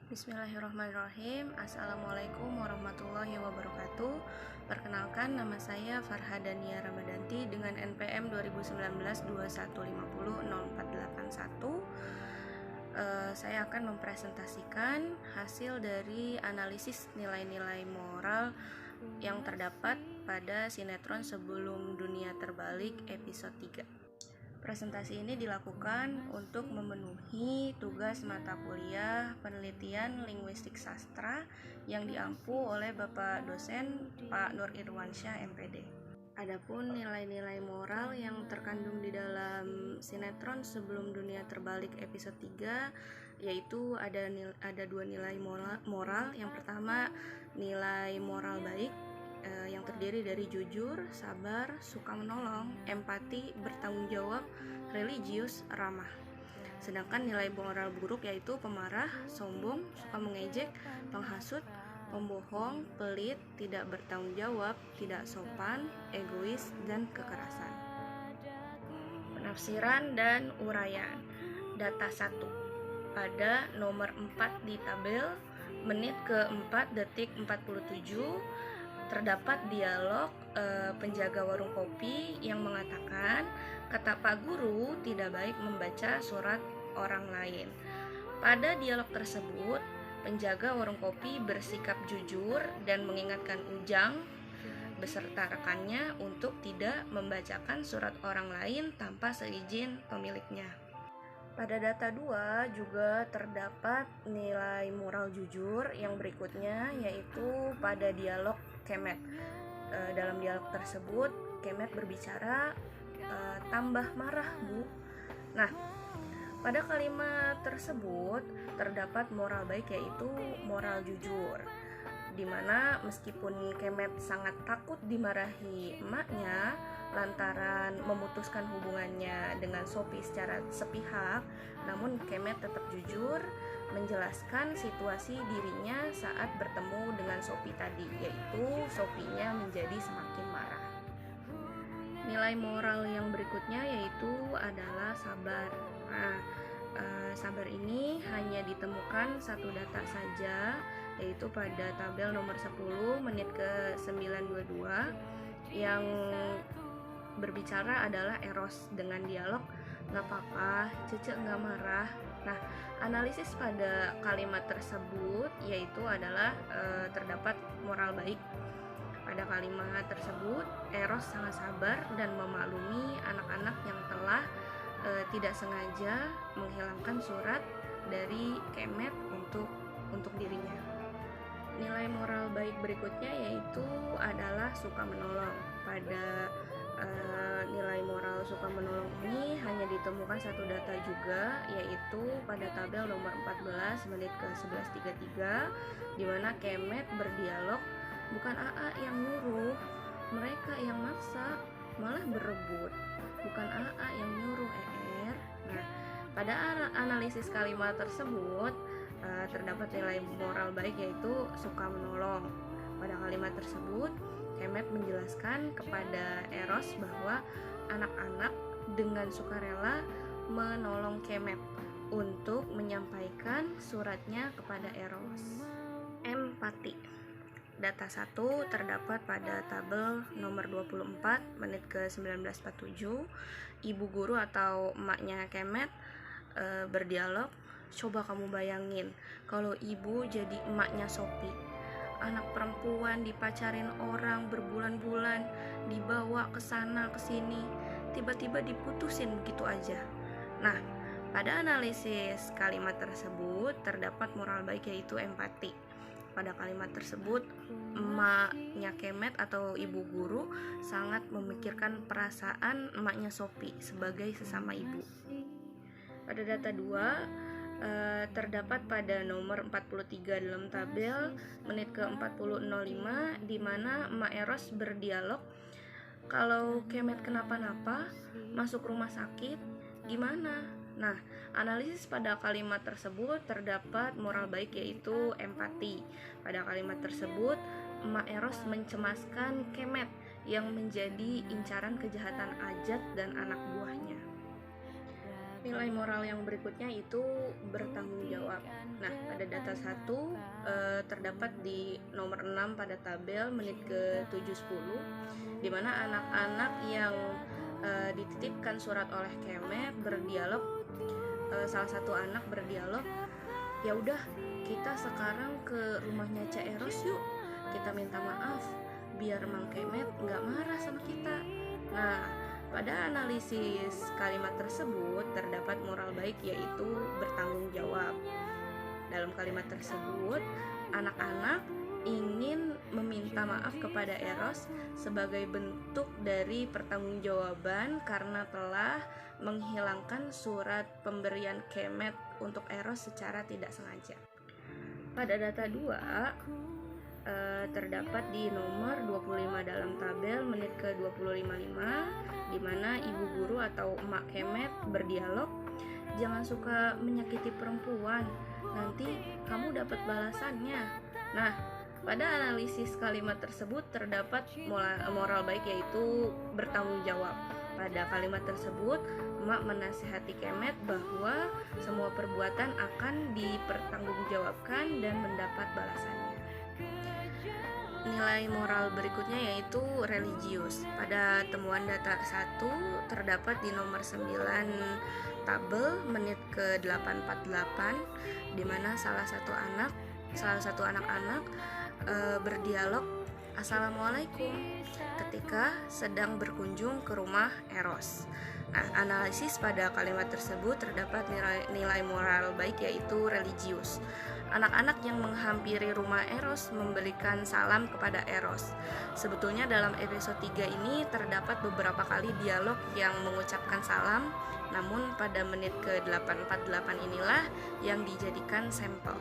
Bismillahirrahmanirrahim. Assalamualaikum warahmatullahi wabarakatuh. Perkenalkan, nama saya Farhadania Ramadanti dengan NPM 2019-2150-0481. Saya akan mempresentasikan hasil dari analisis nilai-nilai moral yang terdapat pada sinetron Sebelum Dunia Terbalik episode 3. Presentasi ini dilakukan untuk memenuhi tugas mata kuliah penelitian linguistik sastra yang diampu oleh Bapak dosen Pak Nur Irwansyah MPD. Adapun nilai-nilai moral yang terkandung di dalam sinetron Sebelum Dunia Terbalik episode 3 yaitu ada dua nilai moral. Yang pertama, nilai moral baik yang terdiri dari jujur, sabar, suka menolong, empati, bertanggung jawab, religius, ramah. Sedangkan nilai moral buruk yaitu pemarah, sombong, suka mengejek, penghasut, pembohong, pelit, tidak bertanggung jawab, tidak sopan, egois, dan kekerasan. Penafsiran dan uraian. Data 1. Pada nomor 4 di tabel, menit ke-4 detik 47, terdapat dialog penjaga warung kopi yang mengatakan, kata Pak Guru tidak baik membaca surat orang lain. Pada dialog tersebut, penjaga warung kopi bersikap jujur dan mengingatkan Ujang beserta rekannya untuk tidak membacakan surat orang lain tanpa seizin pemiliknya. Pada data 2 juga terdapat nilai moral jujur yang berikutnya, yaitu pada dialog Kemet. Dalam dialog tersebut, Kemet berbicara, tambah marah, Bu. Nah, pada kalimat tersebut terdapat moral baik yaitu moral jujur, dimana meskipun Kemet sangat takut dimarahi emaknya lantaran memutuskan hubungannya dengan Sophie secara sepihak, namun Kemet tetap jujur menjelaskan situasi dirinya saat bertemu dengan Sophie tadi, yaitu Sophie-nya menjadi semakin marah. Nilai moral yang berikutnya yaitu adalah sabar. Nah, sabar ini hanya ditemukan satu data saja, yaitu pada tabel nomor 10 menit ke-922 yang berbicara adalah Eros dengan dialog, "Gak apa-apa, Cece gak marah." Nah, analisis pada kalimat tersebut yaitu adalah terdapat moral baik. Pada kalimat tersebut, Eros sangat sabar dan memaklumi anak-anak yang telah tidak sengaja menghilangkan surat dari Kemet untuk dirinya. Nilai moral baik berikutnya yaitu adalah suka menolong. Pada nilai moral suka menolong ini hanya ditemukan satu data juga, yaitu pada tabel nomor 14 menit ke-11.33, di mana Kemet berdialog, bukan AA yang nyuruh, mereka yang maksa, malah berebut, bukan AA yang nyuruh Nah, pada analisis kalimat tersebut terdapat nilai moral baik yaitu suka menolong. Pada kalimat tersebut, Kemet menjelaskan kepada Eros bahwa anak-anak dengan sukarela menolong Kemet untuk menyampaikan suratnya kepada Eros. Empati. Data 1 terdapat pada tabel nomor 24 menit ke-1947. Ibu guru atau emaknya Kemet berdialog, coba kamu bayangin kalau ibu jadi emaknya Sophie. Anak perempuan dipacarin orang berbulan-bulan, dibawa ke sana ke sini, tiba-tiba diputusin begitu aja. Nah, pada analisis kalimat tersebut terdapat moral baik yaitu empati. Pada kalimat tersebut, emaknya Kemet atau ibu guru sangat memikirkan perasaan emaknya Sophie sebagai sesama ibu. Pada data 2 terdapat pada nomor 43 dalam tabel menit ke-40.05, di mana Emak Eros berdialog, kalau Kemet kenapa-napa masuk rumah sakit gimana? Nah, analisis pada kalimat tersebut terdapat moral baik yaitu empati. Pada kalimat tersebut, Emak Eros mencemaskan Kemet yang menjadi incaran kejahatan Ajat dan anak buahnya. Nilai moral yang berikutnya itu bertanggung jawab. Nah, pada data 1 terdapat di nomor 6 pada tabel menit ke 710, di mana anak-anak yang dititipkan surat oleh Kemet berdialog, salah satu anak berdialog, "Ya udah, kita sekarang ke rumahnya Cak Eros yuk, kita minta maaf biar Mang Kemet nggak marah sama kita." Nah, pada analisis kalimat tersebut terdapat moral baik, yaitu bertanggung jawab. Dalam kalimat tersebut, anak-anak ingin meminta maaf kepada Eros sebagai bentuk dari pertanggungjawaban karena telah menghilangkan surat pemberian Kemet untuk Eros secara tidak sengaja. Pada data 2 terdapat di nomor 25 dalam tabel menit ke 25.5, di mana ibu guru atau emak Kemet berdialog, "Jangan suka menyakiti perempuan, nanti kamu dapat balasannya." Nah, pada analisis kalimat tersebut terdapat moral baik, yaitu bertanggung jawab. Pada kalimat tersebut, emak menasihati Kemet bahwa semua perbuatan akan dipertanggungjawabkan dan mendapat balasannya. Nilai moral berikutnya yaitu religius. Pada temuan data 1 terdapat di nomor 9 tabel menit ke 848, di mana salah satu anak-anak berdialog, "Assalamualaikum," ketika sedang berkunjung ke rumah Eros. Nah, analisis pada kalimat tersebut terdapat nilai moral baik, yaitu religius. Anak-anak yang menghampiri rumah Eros memberikan salam kepada Eros. Sebetulnya dalam episode 3 ini terdapat beberapa kali dialog yang mengucapkan salam, namun pada menit ke 848 inilah yang dijadikan sampel.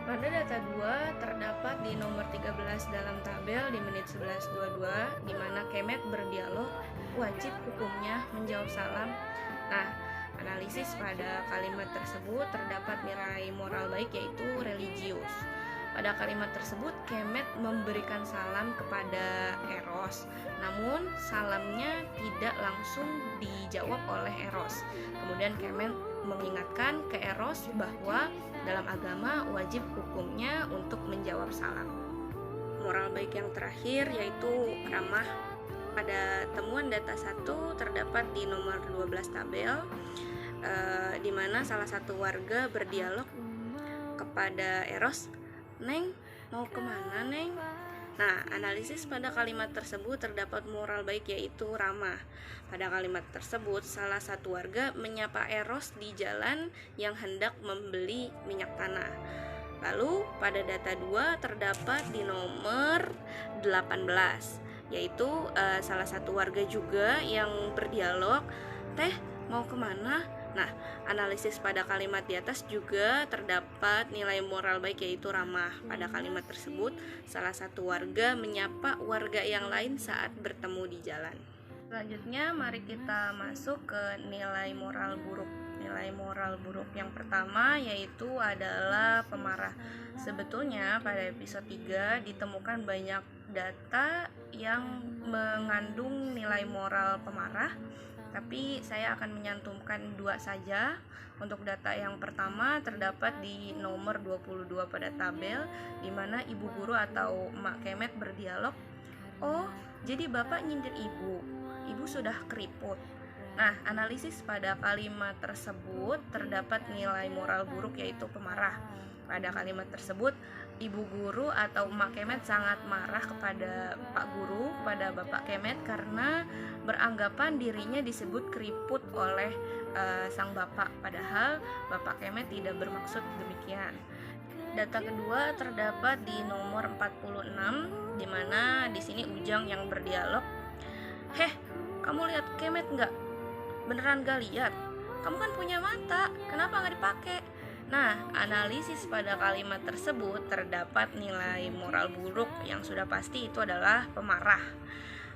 Pada data 2 terdapat di nomor 13 dalam tabel di menit 11.22, di mana Kemet berdialog, "Wajib hukumnya menjawab salam." Nah, analisis pada kalimat tersebut terdapat nilai moral baik, yaitu religius. Pada kalimat tersebut Kemet memberikan salam kepada Eros, namun salamnya tidak langsung dijawab oleh Eros. Kemudian Kemet mengingatkan ke Eros bahwa dalam agama wajib hukumnya untuk menjawab salam. Moral baik yang terakhir yaitu ramah. Pada temuan data 1 terdapat di nomor 12 tabel, di mana salah satu warga berdialog kepada Eros, "Neng, mau kemana Neng?" Nah, analisis pada kalimat tersebut terdapat moral baik, yaitu ramah. Pada kalimat tersebut, salah satu warga menyapa Eros di jalan yang hendak membeli minyak tanah. Lalu, pada data 2 terdapat di nomor 18, yaitu salah satu warga juga yang berdialog, "Teh, mau kemana?" Nah, analisis pada kalimat di atas juga terdapat nilai moral baik, yaitu ramah. Pada kalimat tersebut, salah satu warga menyapa warga yang lain saat bertemu di jalan. Selanjutnya, mari kita masuk ke nilai moral buruk. Nilai moral buruk yang pertama yaitu adalah pemarah. Sebetulnya pada episode 3 ditemukan banyak data yang mengandung nilai moral pemarah, tapi saya akan menyantumkan 2 saja. Untuk data yang pertama terdapat di nomor 22 pada tabel, di mana ibu guru atau emak Kemet berdialog, "Oh, jadi bapak nyindir ibu sudah keriput." Nah, analisis pada kalimat tersebut terdapat nilai moral buruk, yaitu pemarah. Pada kalimat tersebut, ibu guru atau emak Kemet sangat marah kepada Pak Guru, pada Bapak Kemet, karena beranggapan dirinya disebut keriput oleh sang bapak, padahal Bapak Kemet tidak bermaksud demikian. Data kedua terdapat di nomor 46, di mana di sini Ujang yang berdialog, "Heh, kamu lihat Kemet nggak? Beneran gak lihat? Kamu kan punya mata, kenapa nggak dipakai?" Nah, analisis pada kalimat tersebut terdapat nilai moral buruk yang sudah pasti itu adalah pemarah.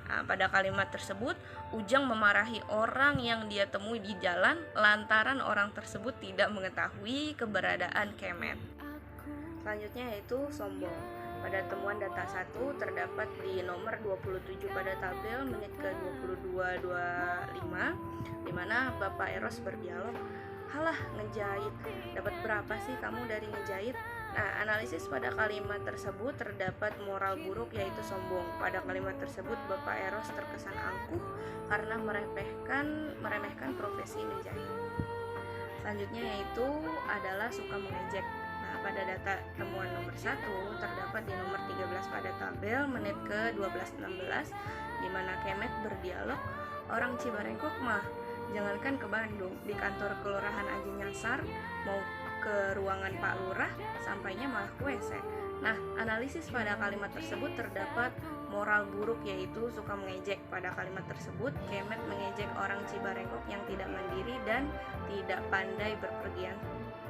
Nah, pada kalimat tersebut, Ujang memarahi orang yang dia temui di jalan lantaran orang tersebut tidak mengetahui keberadaan Kemet. Selanjutnya yaitu sombong. Pada temuan data 1 terdapat di nomor 27 pada tabel menit ke 22.25, di mana Bapak Eros berdialog, "Halah, ngejahit. Dapat berapa sih kamu dari ngejahit?" Nah, analisis pada kalimat tersebut terdapat moral buruk yaitu sombong. Pada kalimat tersebut Bapak Eros terkesan angkuh karena meremehkan profesi menjahit. Selanjutnya yaitu adalah suka mengejek. Nah, pada data temuan nomor 1 terdapat di nomor 13 pada tabel menit ke 12.16, di mana Kemet berdialog, "Orang Cibarengkok mah jangankan ke Bandung, di kantor kelurahan aja nyasar, mau ke ruangan Pak Lurah sampainya malah ke WC." Nah, analisis pada kalimat tersebut terdapat moral buruk yaitu suka mengejek. Pada kalimat tersebut Kemet mengejek orang Cibarengkok yang tidak mandiri dan tidak pandai berpergian.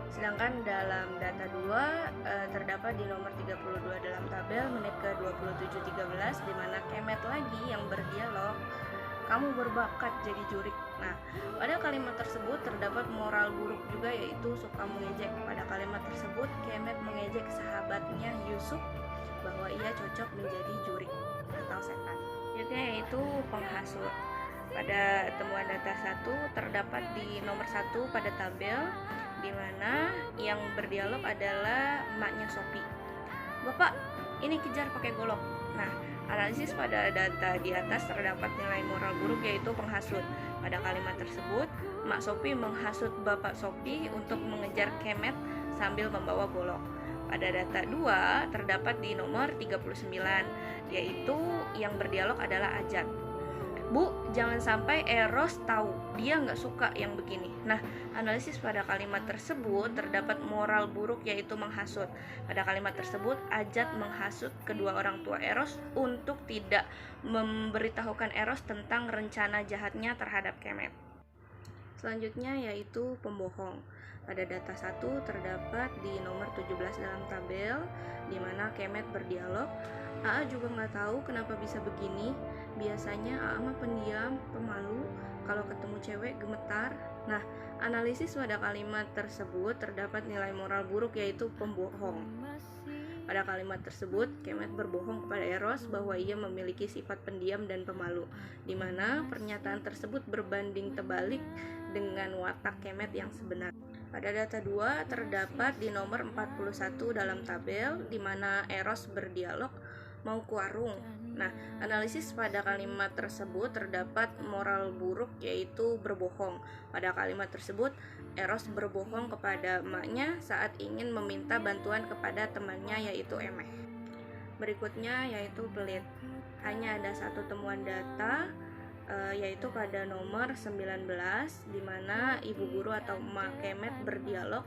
Sedangkan dalam data 2 terdapat di nomor 32 dalam tabel menit ke 27.13, di mana Kemet lagi yang berdialog, "Kamu berbakat jadi jurik." Nah, pada kalimat tersebut terdapat moral buruk juga yaitu suka mengejek. Pada kalimat tersebut Kemet mengejek sahabatnya Yusuf bahwa ia cocok menjadi jurik atau setan. Selanjutnya yaitu penghasut. Pada temuan data 1 terdapat di nomor 1 pada tabel, di mana yang berdialog adalah emaknya Sopi. "Bapak, ini kejar pakai golok." Nah, analisis pada data di atas terdapat nilai moral buruk yaitu penghasut. Pada kalimat tersebut, Mak Sopi menghasut Bapak Sopi untuk mengejar Kemet sambil membawa golok. Pada data 2 terdapat di nomor 39, yaitu yang berdialog adalah Ajat. "Bu, jangan sampai Eros tahu, dia nggak suka yang begini." Nah, analisis pada kalimat tersebut terdapat moral buruk yaitu menghasut. Pada kalimat tersebut, Ajat menghasut kedua orang tua Eros untuk tidak memberitahukan Eros tentang rencana jahatnya terhadap Kemet. Selanjutnya yaitu pembohong. Pada data 1 terdapat di nomor 17 dalam tabel, di mana Kemet berdialog, "Aa juga nggak tahu kenapa bisa begini. Biasanya Aa mah pendiam, pemalu, kalau ketemu cewek gemetar." Nah, analisis pada kalimat tersebut terdapat nilai moral buruk yaitu pembohong. Pada kalimat tersebut, Kemet berbohong kepada Eros bahwa ia memiliki sifat pendiam dan pemalu, di mana pernyataan tersebut berbanding terbalik dengan watak Kemet yang sebenarnya. Pada data 2 terdapat di nomor 41 dalam tabel, di mana Eros berdialog, "Mau ke warung." Nah, analisis pada kalimat tersebut terdapat moral buruk yaitu berbohong. Pada kalimat tersebut, Eros berbohong kepada emaknya saat ingin meminta bantuan kepada temannya yaitu Emeh. Berikutnya yaitu pelit. Hanya ada satu temuan data yaitu pada nomor 19, di mana ibu guru atau emak Kemet berdialog,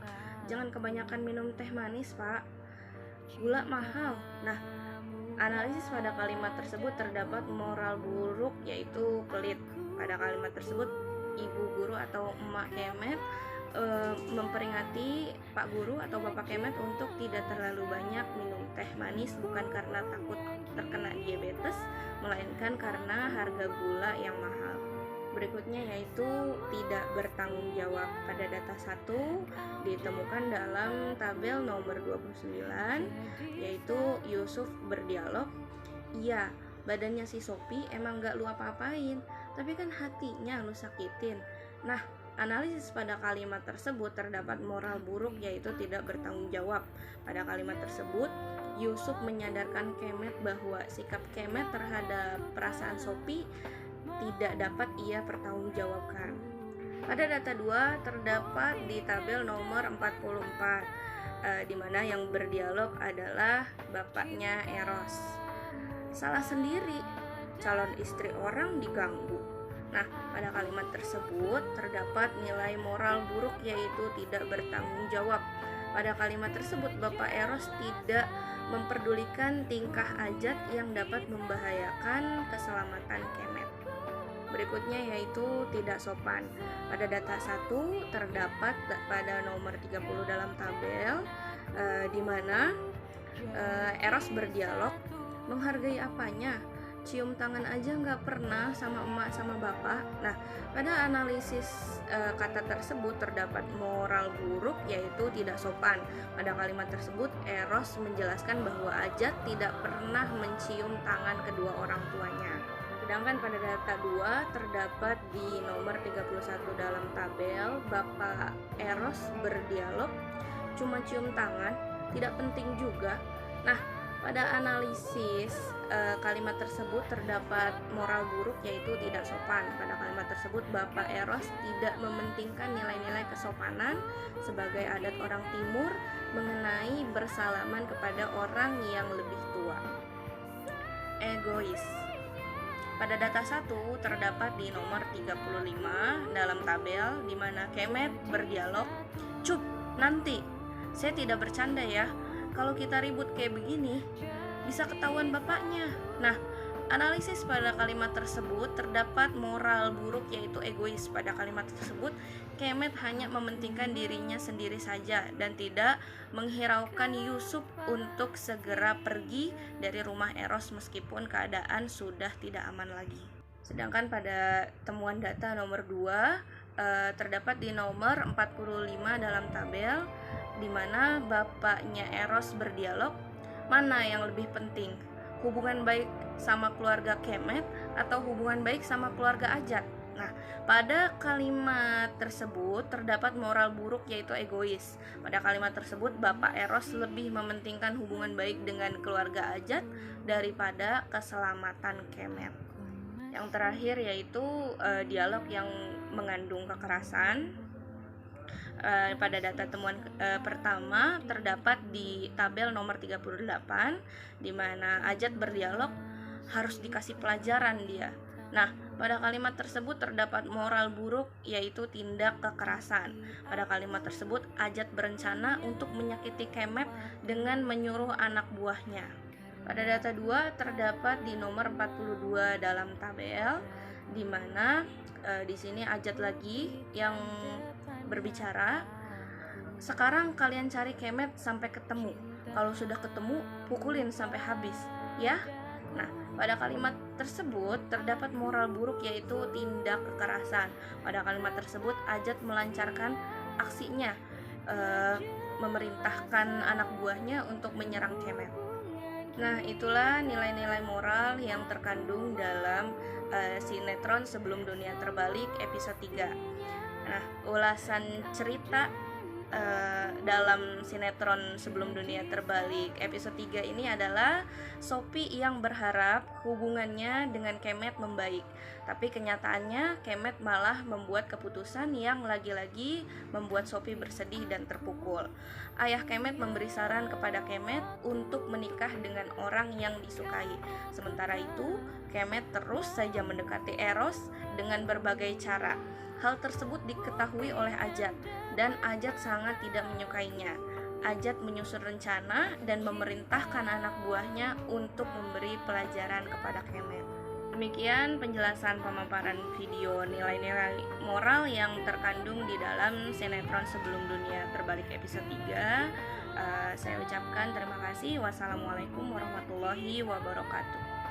"Jangan kebanyakan minum teh manis, Pak. Gula mahal." Nah, analisis pada kalimat tersebut terdapat moral buruk yaitu pelit. Pada kalimat tersebut, ibu guru atau emak Kemet memperingati Pak Guru atau Bapak Kemet untuk tidak terlalu banyak minum teh manis, bukan karena takut terkena diabetes, melainkan karena harga gula yang mahal. Berikutnya yaitu tidak bertanggung jawab. Pada data 1 ditemukan dalam tabel nomor 29, yaitu Yusuf berdialog, "Iya, badannya si Sopi emang gak lu apa-apain, tapi kan hatinya lu sakitin." Nah, analisis pada kalimat tersebut terdapat moral buruk yaitu tidak bertanggung jawab. Pada kalimat tersebut, Yusuf menyadarkan Kemet bahwa sikap Kemet terhadap perasaan Sopi tidak dapat ia pertanggungjawabkan. Pada data 2 terdapat di tabel nomor 44, di mana yang berdialog adalah bapaknya Eros. "Salah sendiri, calon istri orang diganggu." Nah, pada kalimat tersebut terdapat nilai moral buruk yaitu tidak bertanggung jawab. Pada kalimat tersebut, Bapak Eros tidak memperdulikan tingkah Ajat yang dapat membahayakan keselamatan Kemet. Berikutnya yaitu tidak sopan. Pada data 1 terdapat pada nomor 30 dalam tabel, di mana Eros berdialog, "Menghargai apanya? cium tangan aja nggak pernah sama emak sama bapak. Nah, pada analisis kata tersebut terdapat moral buruk yaitu tidak sopan. Pada kalimat tersebut Eros menjelaskan bahwa Ajat tidak pernah mencium tangan kedua orang tuanya. Sedangkan pada data 2 terdapat di nomor 31 dalam tabel, Bapak Eros berdialog, cuma cium tangan, tidak penting juga. Nah, pada analisis kalimat tersebut terdapat moral buruk yaitu tidak sopan. Pada kalimat tersebut Bapak Eros tidak mementingkan nilai-nilai kesopanan sebagai adat orang timur mengenai bersalaman kepada orang yang lebih tua. Egois. Pada data 1 terdapat di nomor 35 dalam tabel di mana Kemet berdialog, "Cup, nanti. Saya tidak bercanda ya. Kalau kita ribut kayak begini, bisa ketahuan bapaknya." Nah, analisis pada kalimat tersebut terdapat moral buruk yaitu egois. Pada kalimat tersebut, Kemet hanya mementingkan dirinya sendiri saja dan tidak menghiraukan Yusuf untuk segera pergi dari rumah Eros meskipun keadaan sudah tidak aman lagi. Sedangkan pada temuan data nomor 2 terdapat di nomor 45 dalam tabel di mana bapaknya Eros berdialog, mana yang lebih penting, hubungan baik sama keluarga Kemet atau hubungan baik sama keluarga Ajat. Nah, pada kalimat tersebut terdapat moral buruk yaitu egois. Pada kalimat tersebut Bapak Eros lebih mementingkan hubungan baik dengan keluarga Ajat daripada keselamatan Kemet. Yang terakhir yaitu dialog yang mengandung kekerasan. Pada data temuan pertama terdapat di tabel nomor 38 di mana Ajat berdialog, harus dikasih pelajaran dia. Nah, pada kalimat tersebut terdapat moral buruk yaitu tindak kekerasan. Pada kalimat tersebut Ajat berencana untuk menyakiti Kemet dengan menyuruh anak buahnya. Pada data 2 terdapat di nomor 42 dalam tabel di mana di sini Ajat lagi yang berbicara, "Sekarang kalian cari Kemet sampai ketemu. Kalau sudah ketemu, pukulin sampai habis, ya." Nah, pada kalimat tersebut terdapat moral buruk yaitu tindak kekerasan. Pada kalimat tersebut Ajat melancarkan aksinya, memerintahkan anak buahnya untuk menyerang Kemet. Nah, itulah nilai-nilai moral yang terkandung dalam sinetron Sebelum Dunia Terbalik episode 3. Nah, ulasan cerita dalam sinetron Sebelum Dunia Terbalik episode 3 ini adalah Sophie yang berharap hubungannya dengan Kemet membaik, tapi kenyataannya Kemet malah membuat keputusan yang lagi-lagi membuat Sophie bersedih dan terpukul. Ayah Kemet memberi saran kepada Kemet untuk menikah dengan orang yang disukai. Sementara itu, Kemet terus saja mendekati Eros dengan berbagai cara. Hal tersebut diketahui oleh Ajat dan Ajat sangat tidak menyukainya. Ajat menyusun rencana dan memerintahkan anak buahnya untuk memberi pelajaran kepada Kemet. Demikian penjelasan pemaparan video nilai-nilai moral yang terkandung di dalam sinetron Sebelum Dunia Terbalik episode 3. Saya ucapkan terima kasih. Wassalamualaikum warahmatullahi wabarakatuh.